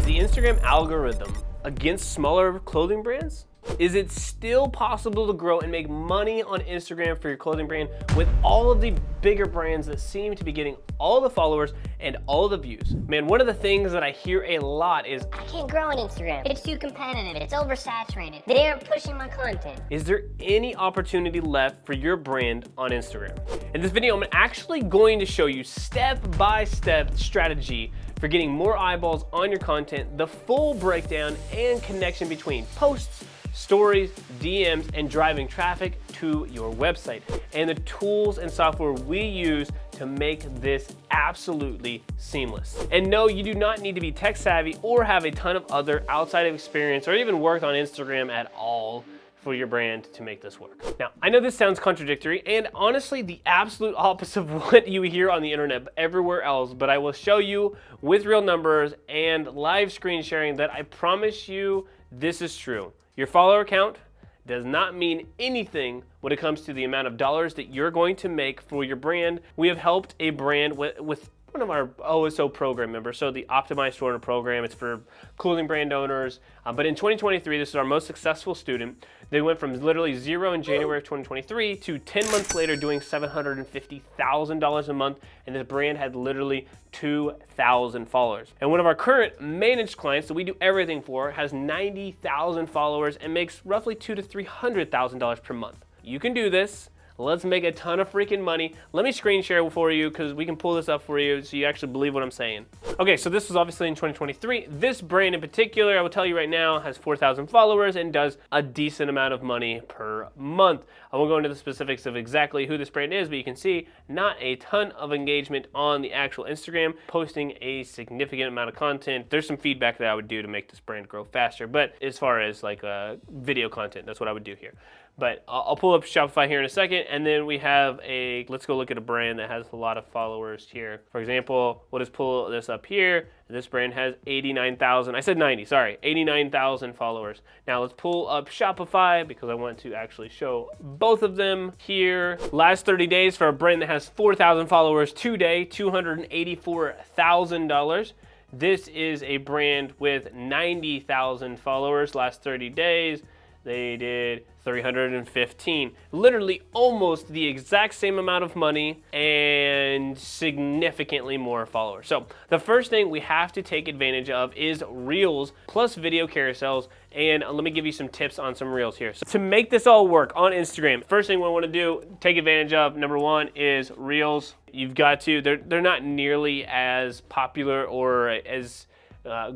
Is the Instagram algorithm against smaller clothing brands? Is it still possible to grow and make money on Instagram for your clothing brand with all of the bigger brands that seem to be getting all the followers and all the views? Man, one of the things that I hear a lot is, I can't grow on Instagram. It's too competitive. It's oversaturated. They aren't pushing my content. is there any opportunity left for your brand on Instagram? In this video, I'm actually going to show you step-by-step strategy for getting more eyeballs on your content, the full breakdown and connection between posts, stories, DMs, and driving traffic to your website, and the tools and software we use to make this absolutely seamless. And no, you do not need to be tech savvy or have a ton of other outside of experience or even worked on Instagram at all for your brand to make this work. Now, I know this sounds contradictory and honestly the absolute opposite of what you hear on the internet everywhere else, but I will show you with real numbers and live screen sharing that I promise you this is true. Your follower count does not mean anything when it comes to the amount of dollars that you're going to make for your brand. We have helped a brand with one of our OSO program members, so the Optimized Order program. It's for clothing brand owners. But in 2023, this is our most successful student. They went from literally zero in January of 2023 to 10 months later doing $750,000 a month, and this brand had literally 2,000 followers. And one of our current managed clients that we do everything for has 90,000 followers and makes roughly $200,000 to $300,000 per month. You can do this. Let's make a ton of freaking money. Let me screen share for you because we can pull this up for you so you actually believe what I'm saying. Okay, so this was obviously in 2023. This brand in particular, I will tell you right now, has 4,000 followers and does a decent amount of money per month. I won't go into the specifics of exactly who this brand is, but you can see not a ton of engagement on the actual Instagram, posting a significant amount of content. There's some feedback that I would do to make this brand grow faster, but as far as like video content, that's what I would do here. But I'll pull up Shopify here in a second, and then we have let's go look at a brand that has a lot of followers here. For example, we'll just pull this up here. This brand has 89,000, I said 90, sorry, 89,000 followers. Now let's pull up Shopify because I want to actually show both of them here. Last 30 days for a brand that has 4,000 followers today, $284,000. This is a brand with 90,000 followers last 30 days. They did 315, literally almost the exact same amount of money and significantly more followers. So the first thing we have to take advantage of is Reels plus video carousels. And let me give you some tips on some Reels here. So to make this all work on Instagram, first thing we want to do, take advantage of, number one, is Reels. You've got to, they're not nearly as popular or as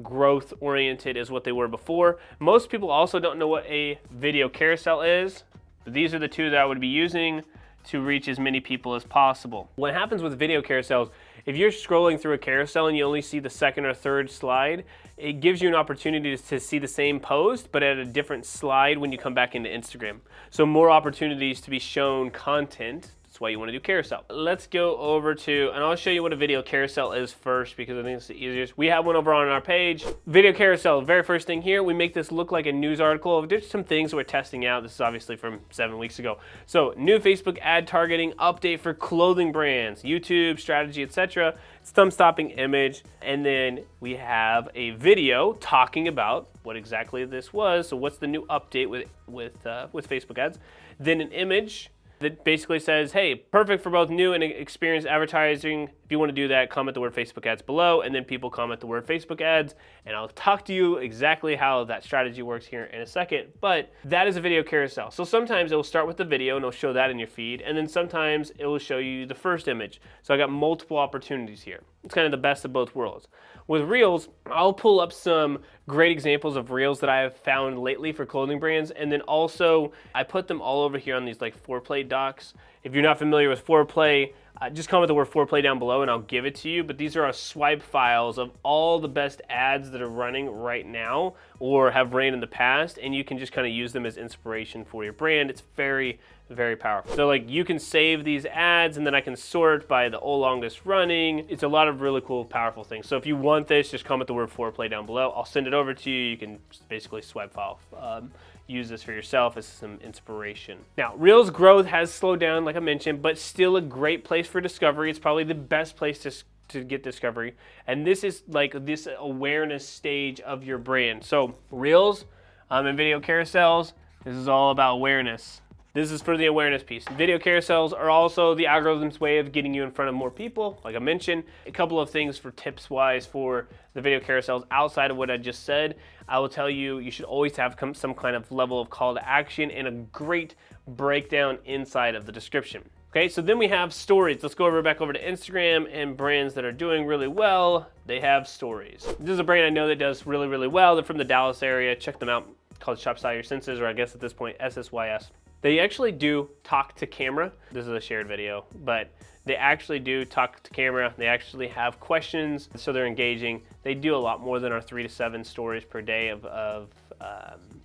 growth oriented as what they were before. Most people also don't know what a video carousel is. These are the two that I would be using to reach as many people as possible. What happens with video carousels, if you're scrolling through a carousel and you only see the second or third slide, it gives you an opportunity to see the same post but at a different slide when you come back into Instagram. So more opportunities to be shown content. That's why you want to do carousel. Let's go over to, and I'll show you what a video carousel is first because I think it's the easiest. We have one over on our page. Video carousel, very first thing here, we make this look like a news article. There's some things we're testing out. This is obviously from 7 weeks ago. So new Facebook ad targeting update for clothing brands, YouTube strategy, etc. It's thumb stopping image. And then we have a video talking about what exactly this was. So what's the new update with Facebook ads? Then an image that basically says, hey, perfect for both new and experienced advertising. If you want to do that, comment the word Facebook ads below, and then people comment the word Facebook ads, and I'll talk to you exactly how that strategy works here in a second. But that is a video carousel. So sometimes it will start with the video and it'll show that in your feed, and then sometimes it will show you the first image. So I got multiple opportunities here. It's kind of the best of both worlds. With Reels, I'll pull up some great examples of Reels that I have found lately for clothing brands, and then also I put them all over here on these like foreplay docs. If you're not familiar with foreplay, just comment the word foreplay down below and I'll give it to you. But these are our swipe files of all the best ads that are running right now or have ran in the past, and you can just kind of use them as inspiration for your brand. It's very, very powerful. So like you can save these ads and then I can sort by the longest running. It's a lot of really cool, powerful things. So if you want this, just comment the word foreplay down below. I'll send it over to you. You can just basically swipe file. Use this for yourself as some inspiration. Now, Reels growth has slowed down, like I mentioned, but still a great place for discovery. It's probably the best place to to get discovery. And this is like this awareness stage of your brand. So Reels and video carousels, this is all about awareness. This is for the awareness piece. Video carousels are also the algorithm's way of getting you in front of more people. Like I mentioned, a couple of things for tips wise for the video carousels outside of what I just said. I will tell you, you should always have some kind of level of call to action and a great breakdown inside of the description. Okay, so then we have stories. Let's go back over to Instagram and brands that are doing really well. They have stories. This is a brand I know that does really, really well. They're from the Dallas area. Check them out. Called Shopify Your Senses, or I guess at this point, SSYS. They actually do talk to camera. This is a shared video, but they actually do talk to camera. They actually have questions, so they're engaging. They do a lot more than our 3 to 7 stories per day of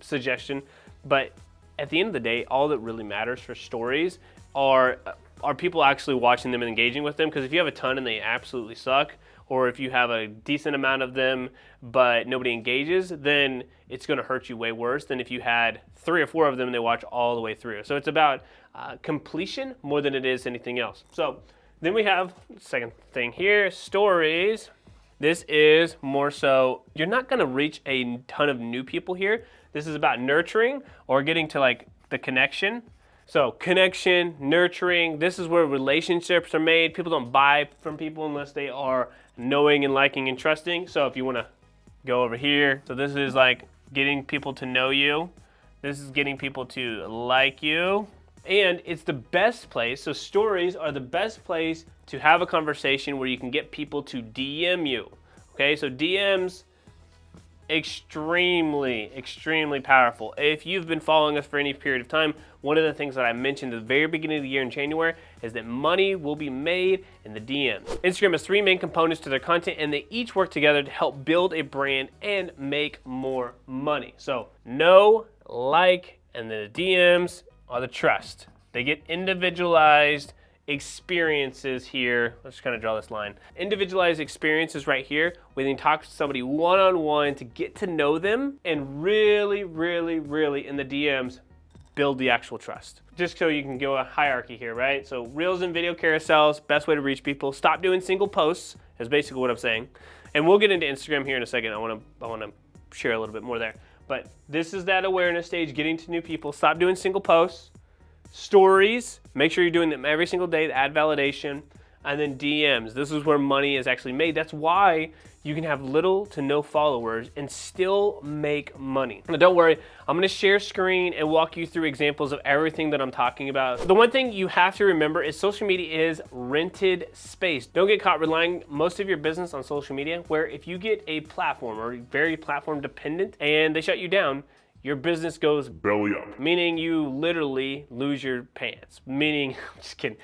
suggestion. But at the end of the day, all that really matters for stories are people actually watching them and engaging with them. Because if you have a ton and they absolutely suck, or if you have a decent amount of them but nobody engages, then it's going to hurt you way worse than if you had 3 or 4 of them and they watch all the way through. So it's about completion more than it is anything else. So then we have second thing here, stories. This is more so, you're not going to reach a ton of new people here. This is about nurturing or getting to like the connection. So connection, nurturing, this is where relationships are made. People don't buy from people unless they are knowing and liking and trusting. So if you want to go over here, so this is like getting people to know you. This is getting people to like you. And it's the best place, so stories are the best place to have a conversation where you can get people to DM you. Okay, so DMs, extremely powerful. If you've been following us for any period of time, one of the things that I mentioned at the very beginning of the year in January is that money will be made in the DMs. Instagram has 3 main components to their content, and they each work together to help build a brand and make more money. So know, like, and the DMs are the trust. They get individualized experiences here. Let's kind of draw this line. Individualized experiences right here. We can talk to somebody one-on-one to get to know them and really in the DMs build the actual trust. Just so you can go a hierarchy here, right? So Reels and video carousels, best way to reach people. Stop doing single posts is basically what I'm saying. And we'll get into Instagram here in a second. I want to share a little bit more there. But this is that awareness stage, getting to new people. Stop doing single posts. Stories, make sure you're doing them every single day to add validation. And then DMs, this is where money is actually made. That's why you can have little to no followers and still make money. Now don't worry, I'm gonna share screen and walk you through examples of everything that I'm talking about. The one thing you have to remember is social media is rented space. Don't get caught relying most of your business on social media, where if you get a platform or very platform dependent and they shut you down, your business goes belly up. Meaning you literally lose your pants. Meaning, just kidding.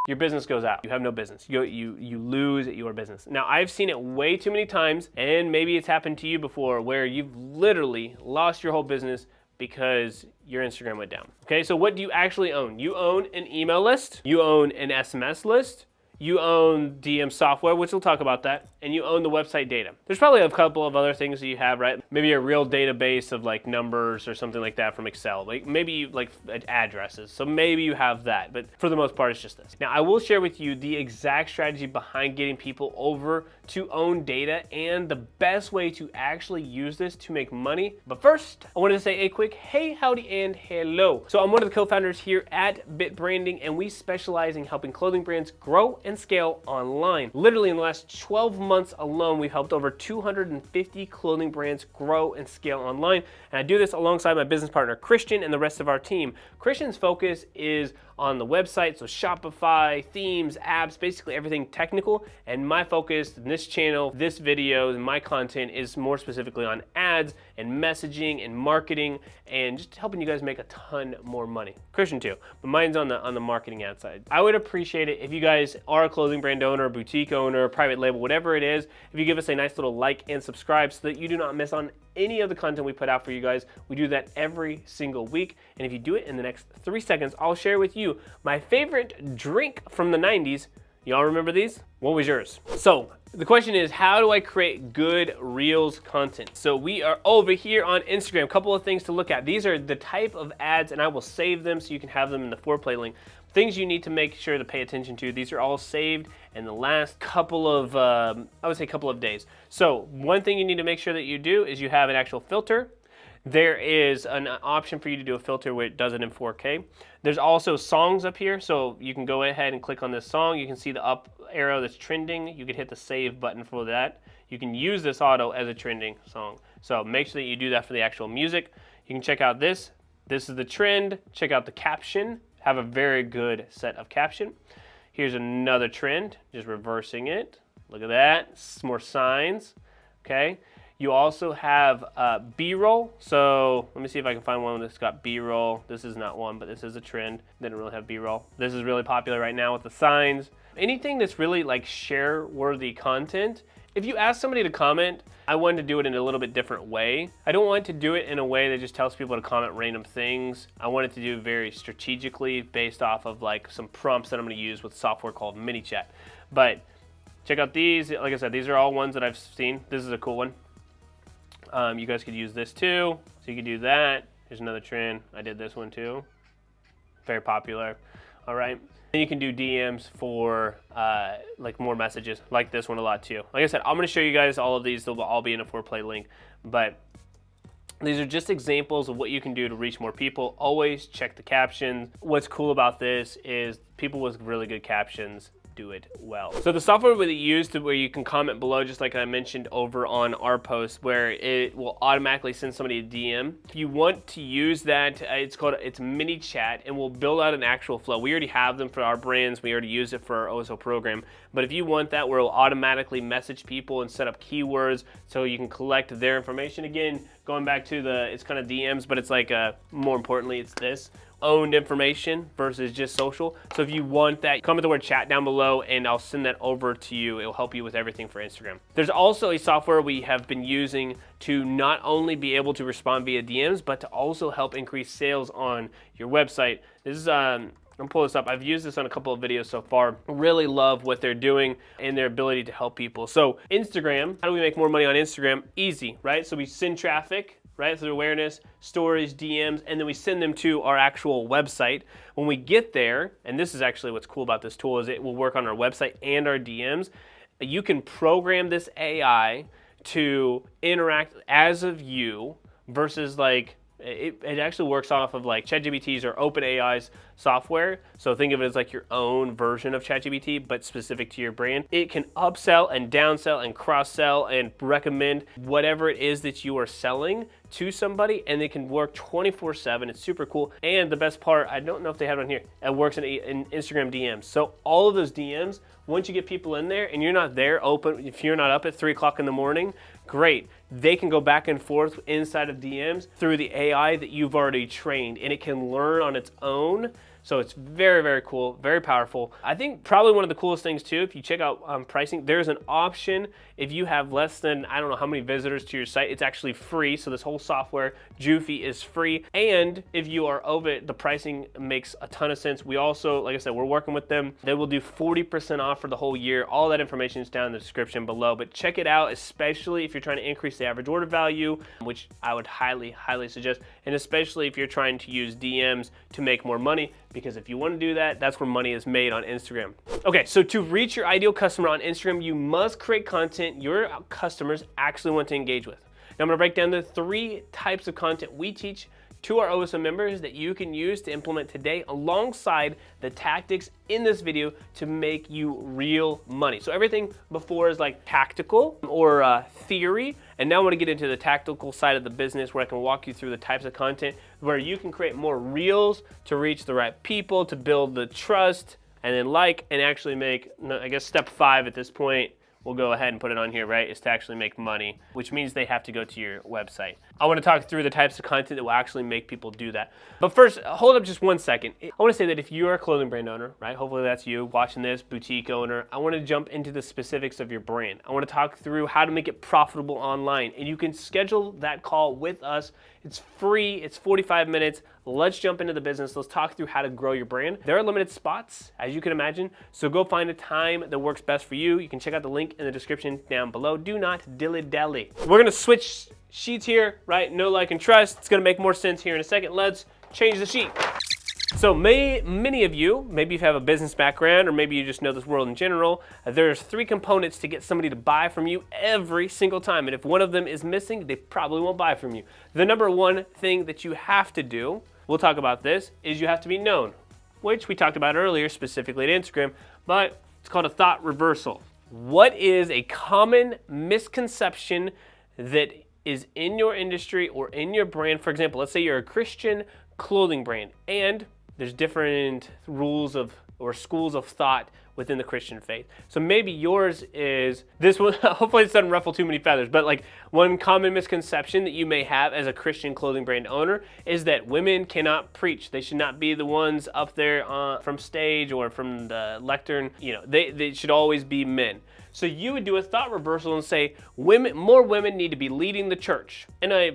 Your business goes out. You have no business. You lose your business. Now, I've seen it way too many times, and maybe it's happened to you before, where you've literally lost your whole business because your Instagram went down. Okay, so what do you actually own? You own an email list. You own an SMS list. You own DM software, which we'll talk about that, and you own the website data. There's probably a couple of other things that you have, right? Maybe a real database of like numbers or something like that from Excel. Like maybe like addresses. So maybe you have that, but for the most part, it's just this. Now, I will share with you the exact strategy behind getting people over to own data and the best way to actually use this to make money. But first, I wanted to say a quick hey, howdy, and hello. So I'm one of the co-founders here at Bit Branding, and we specialize in helping clothing brands grow and scale online. Literally in the last 12 months alone, we've helped over 250 clothing brands grow and scale online. And I do this alongside my business partner, Christian, and the rest of our team. Christian's focus is on the website, so Shopify, themes, apps, basically everything technical. And my focus in this channel, this video, and my content is more specifically on ads and messaging and marketing and just helping you guys make a ton more money. Christian too, but mine's on the marketing ad side. I would appreciate it if you guys are a clothing brand owner, boutique owner, private label, whatever it is, if you give us a nice little like and subscribe so that you do not miss on any of the content we put out for you guys. We do that every single week. And if you do it in the next 3 seconds, I'll share with you my favorite drink from the 90s. Y'all remember these? What was yours? So The question is, how do I create good Reels content? So we are over here on Instagram. A couple of things to look at. These are the type of ads, and I will save them so you can have them in the foreplay link. Things you need to make sure to pay attention to. These are all saved in the last couple of, I would say couple of days. So one thing you need to make sure that you do is you have an actual filter. There is an option for you to do a filter where it does it in 4K. There's also songs up here, so you can go ahead and click on this song. You can see the up arrow that's trending. You can hit the save button for that. You can use this auto as a trending song. So make sure that you do that for the actual music. You can check out this. This is the trend. Check out the caption. Have a very good set of caption. Here's another trend, just reversing it. Look at that, more signs, okay? You also have B-roll. So let me see if I can find one that's got B-roll. This is not one, but this is a trend. Didn't really have B-roll. This is really popular right now with the signs. Anything that's really like share-worthy content. If you ask somebody to comment, I wanted to do it in a little bit different way. I don't want to do it in a way that just tells people to comment random things. I want it to do very strategically based off of like some prompts that I'm gonna use with software called MiniChat. But check out these. Like I said, these are all ones that I've seen. This is a cool one. You guys could use this too. So you could do that. Here's another trend. I did this one too. Very popular. All right. Then you can do DMs for like more messages, like this one a lot too. Like I said, I'm going to show you guys all of these. They'll all be in a foreplay link. But these are just examples of what you can do to reach more people. Always check the captions. What's cool about this is people with really good captions do it well. So the software that you use to where you can comment below, just like I mentioned over on our post, where it will automatically send somebody a DM. If you want to use that, it's MiniChat, and we'll build out an actual flow. We already have them for our brands. We already use it for our OSO program. But if you want that, where it'll automatically message people and set up keywords so you can collect their information. Again, going back to it's kind of DMs, but it's like more importantly, it's this. Owned information versus just social. So if you want that, comment the word chat down below and I'll send that over to you. It'll help you with everything for Instagram. There's also a software we have been using to not only be able to respond via DMs, but to also help increase sales on your website. This is, I'm gonna pull this up. I've used this on a couple of videos so far. Really love what they're doing and their ability to help people. So Instagram, how do we make more money on Instagram? Easy, right? So we send traffic, right, through awareness, stories, DMs, and then we send them to our actual website. When we get there, and this is actually what's cool about this tool, is it will work on our website and our DMs. You can program this AI to interact as of you versus like, it actually works off of like ChatGPT's or OpenAI's software. So think of it as like your own version of ChatGPT, but specific to your brand. It can upsell and downsell and cross-sell and recommend whatever it is that you are selling to somebody, and it can work 24/7. It's super cool. And the best part, I don't know if they have it on here, it works in Instagram DMs. So all of those DMs, once you get people in there and you're not there open, if you're not up at 3 o'clock in the morning, great. They can go back and forth inside of DMs through the AI that you've already trained, and it can learn on its own. So it's very, very cool, very powerful. I think probably one of the coolest things too, if you check out pricing, there's an option if you have less than, I don't know how many visitors to your site, it's actually free. So this whole software, Joofy, is free. And if you are over it, the pricing makes a ton of sense. We also, like I said, we're working with them. They will do 40% off for the whole year. All that information is down in the description below, but check it out, especially if you're trying to increase the average order value, which I would highly, highly suggest. And especially if you're trying to use DMs to make more money, because if you want to do that, that's where money is made on Instagram. Okay, so to reach your ideal customer on Instagram, you must create content your customers actually want to engage with. Now I'm going to break down the 3 types of content we teach to our OSO members that you can use to implement today alongside the tactics in this video to make you real money. So everything before is like tactical or theory, and now I want to get into the tactical side of the business where I can walk you through the types of content where you can create more reels to reach the right people, to build the trust, and then and actually make, I guess step 5 at this point, we'll go ahead and put it on here, right, is to actually make money, which means they have to go to your website. I want to talk through the types of content that will actually make people do that. But first, hold up just one second. I want to say that if you're a clothing brand owner, right, hopefully that's you watching this, boutique owner, I want to jump into the specifics of your brand. I want to talk through how to make it profitable online, and you can schedule that call with us. It's free, it's 45 minutes. Let's jump into the business. Let's talk through how to grow your brand. There are limited spots, as you can imagine, so go find a time that works best for you. You can check out the link link in the description down below. Do not dilly-dally. We're gonna switch sheets here, right? Know, like, and trust. It's gonna make more sense here in a second. Let's change the sheet. So many of you, maybe you have a business background or maybe you just know this world in general, there's 3 components to get somebody to buy from you every single time. And if one of them is missing, they probably won't buy from you. The number one thing that you have to do, we'll talk about this, is you have to be known, which we talked about earlier, specifically to Instagram, but it's called a thought reversal. What is a common misconception that is in your industry or in your brand? For example, let's say you're a Christian clothing brand and there's different rules of or schools of thought within the Christian faith. So maybe yours is this one. Hopefully this doesn't ruffle too many feathers, but like one common misconception that you may have as a Christian clothing brand owner is that women cannot preach. They should not be the ones up there from stage or from the lectern. You know, they should always be men. So you would do a thought reversal and say, more women need to be leading the church. And I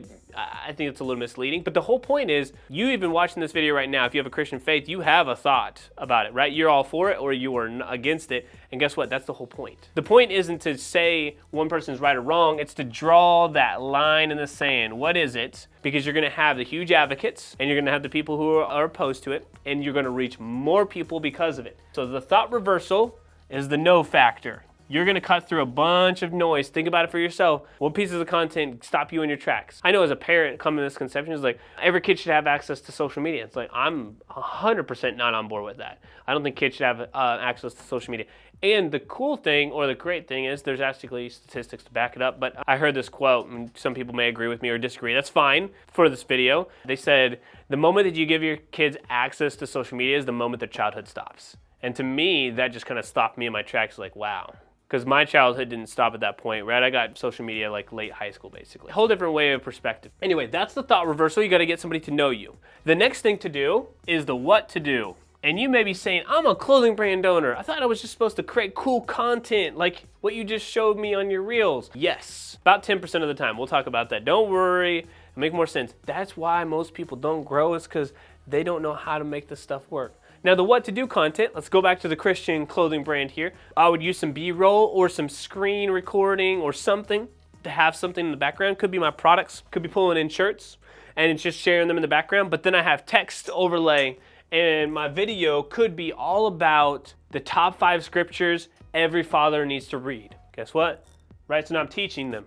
think it's a little misleading, but the whole point is, you even watching this video right now, if you have a Christian faith, you have a thought about it, right? You're all for it or you are against it. And guess what? That's the whole point. The point isn't to say one person's right or wrong. It's to draw that line in the sand. What is it? Because you're going to have the huge advocates and you're going to have the people who are opposed to it, and you're going to reach more people because of it. So the thought reversal is the no factor. You're gonna cut through a bunch of noise. Think about it for yourself. What pieces of content stop you in your tracks? I know as a parent, common misconception is like, every kid should have access to social media. It's like, I'm 100% not on board with that. I don't think kids should have access to social media. And the cool thing, or the great thing is, there's actually statistics to back it up, but I heard this quote, and some people may agree with me or disagree. That's fine for this video. They said, the moment that you give your kids access to social media is the moment their childhood stops. And to me, that just kind of stopped me in my tracks, like, wow. Because my childhood didn't stop at that point, right? I got social media like late high school, basically. A whole different way of perspective. Anyway, that's the thought reversal. You got to get somebody to know you. The next thing to do is the what to do. And you may be saying, I'm a clothing brand owner. I thought I was just supposed to create cool content like what you just showed me on your reels. Yes, about 10% of the time. We'll talk about that. Don't worry, it'll make more sense. That's why most people don't grow, is because they don't know how to make this stuff work. Now the what to do content, let's go back to the Christian clothing brand here. I would use some B-roll or some screen recording or something to have something in the background. Could be my products, could be pulling in shirts and it's just sharing them in the background, but then I have text overlay, and my video could be all about the top 5 scriptures every father needs to read. Guess what? Right, so now I'm teaching them.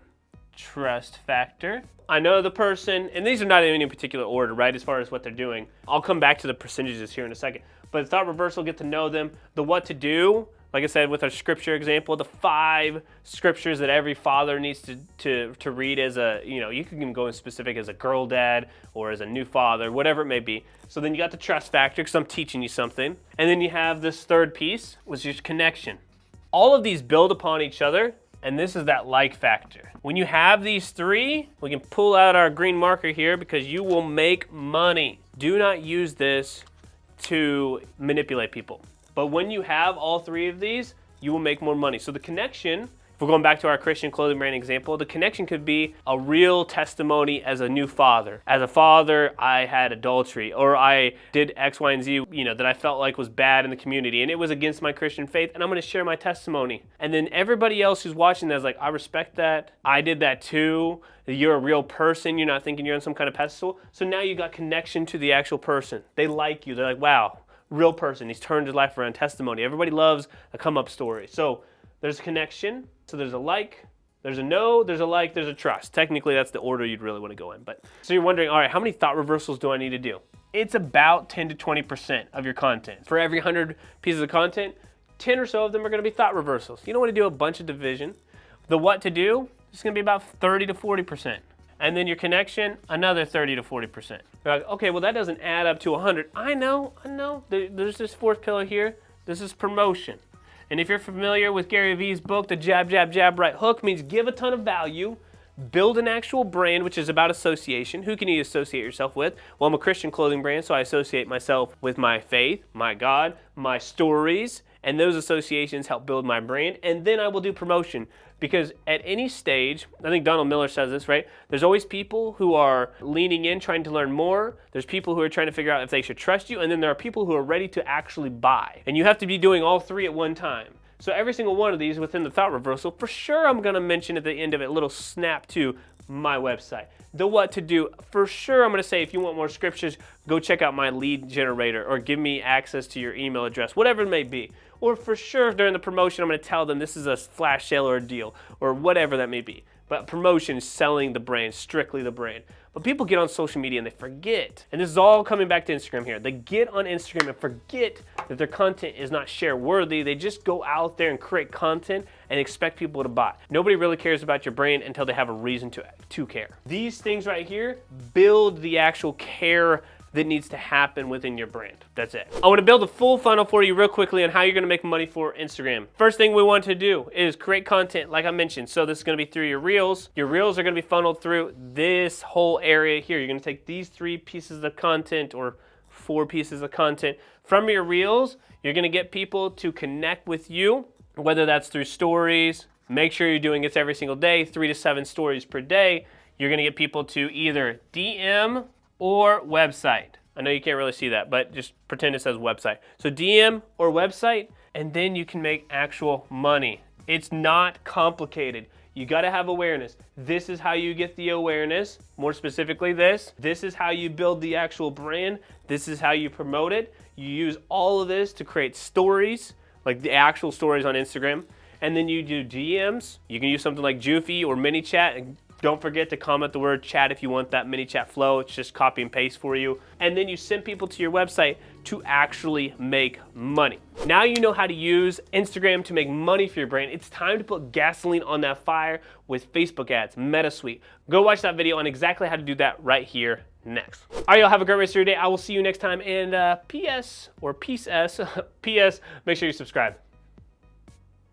Trust factor. I know the person, and these are not in any particular order, right, as far as what they're doing. I'll come back to the percentages here in a second. But the thought reversal, get to know them. The what to do, like I said with our scripture example, the 5 scriptures that every father needs to read as a, you can go in specific as a girl dad or as a new father, whatever it may be. So then you got the trust factor, because I'm teaching you something. And then you have this third piece, which is connection. All of these build upon each other, and this is that like factor. When you have these 3, we can pull out our green marker here, because you will make money. Do not use this to manipulate people. But when you have all 3 of these, you will make more money. So the connection, if we're going back to our Christian clothing brand example, the connection could be a real testimony as a new father. As a father, I had adultery, or I did X, Y, and Z, that I felt like was bad in the community, and it was against my Christian faith, and I'm gonna share my testimony. And then everybody else who's watching that is like, I respect that, I did that too, you're a real person, you're not thinking you're on some kind of pedestal. So now you got connection to the actual person. They like you, they're like, wow, real person, he's turned his life around, testimony. Everybody loves a come up story. So there's a connection, so there's a like, there's a no, there's a like, there's a trust. Technically, that's the order you'd really want to go in. But so you're wondering, all right, how many thought reversals do I need to do? It's about 10 to 20% of your content. For every 100 pieces of content, 10 or so of them are going to be thought reversals. You don't want to do a bunch of division. The what to do is going to be about 30 to 40%. And then your connection, another 30 to 40%. You're like, okay, well that doesn't add up to 100. I know. There's this 4th pillar here. This is promotion. And if you're familiar with Gary Vee's book, the jab, jab, jab, right hook, means give a ton of value, build an actual brand, which is about association. Who can you associate yourself with? Well, I'm a Christian clothing brand, so I associate myself with my faith, my God, my stories, and those associations help build my brand. And then I will do promotion, because at any stage, I think Donald Miller says this, right? There's always people who are leaning in, trying to learn more. There's people who are trying to figure out if they should trust you. And then there are people who are ready to actually buy. And you have to be doing all 3 at one time. So every single one of these within the thought reversal, for sure I'm gonna mention at the end of it, a little snap to my website. The what to do, for sure I'm gonna say if you want more scriptures, go check out my lead generator or give me access to your email address, whatever it may be. Or for sure during the promotion, I'm gonna tell them this is a flash sale or a deal or whatever that may be. But promotion is selling the brand, strictly the brand. But people get on social media and they forget. And this is all coming back to Instagram here. They get on Instagram and forget that their content is not share worthy. They just go out there and create content and expect people to buy. Nobody really cares about your brand until they have a reason to care. These things right here build the actual care that needs to happen within your brand. That's it. I want to build a full funnel for you real quickly on how you're going to make money for Instagram. First thing we want to do is create content like I mentioned. So this is going to be through your reels. Your reels are going to be funneled through this whole area here. You're going to take these 3 pieces of content or 4 pieces of content from your reels. You're going to get people to connect with you, whether that's through stories. Make sure you're doing this every single day, 3 to 7 stories per day. You're going to get people to either DM or website. I know you can't really see that, but just pretend it says website. So DM or website, and then you can make actual money. It's not complicated. You gotta have awareness. This is how you get the awareness, more specifically this. This is how you build the actual brand. This is how you promote it. You use all of this to create stories, like the actual stories on Instagram. And then you do DMs. You can use something like Joofy or ManyChat, and don't forget to comment the word chat if you want that ManyChat flow. It's just copy and paste for you. And then you send people to your website to actually make money. Now you know how to use Instagram to make money for your brand. It's time to put gasoline on that fire with Facebook ads, MetaSuite. Go watch that video on exactly how to do that right here next. All right, y'all, have a great rest of your day. I will see you next time. And P.S. or Peace S, P.S. make sure you subscribe.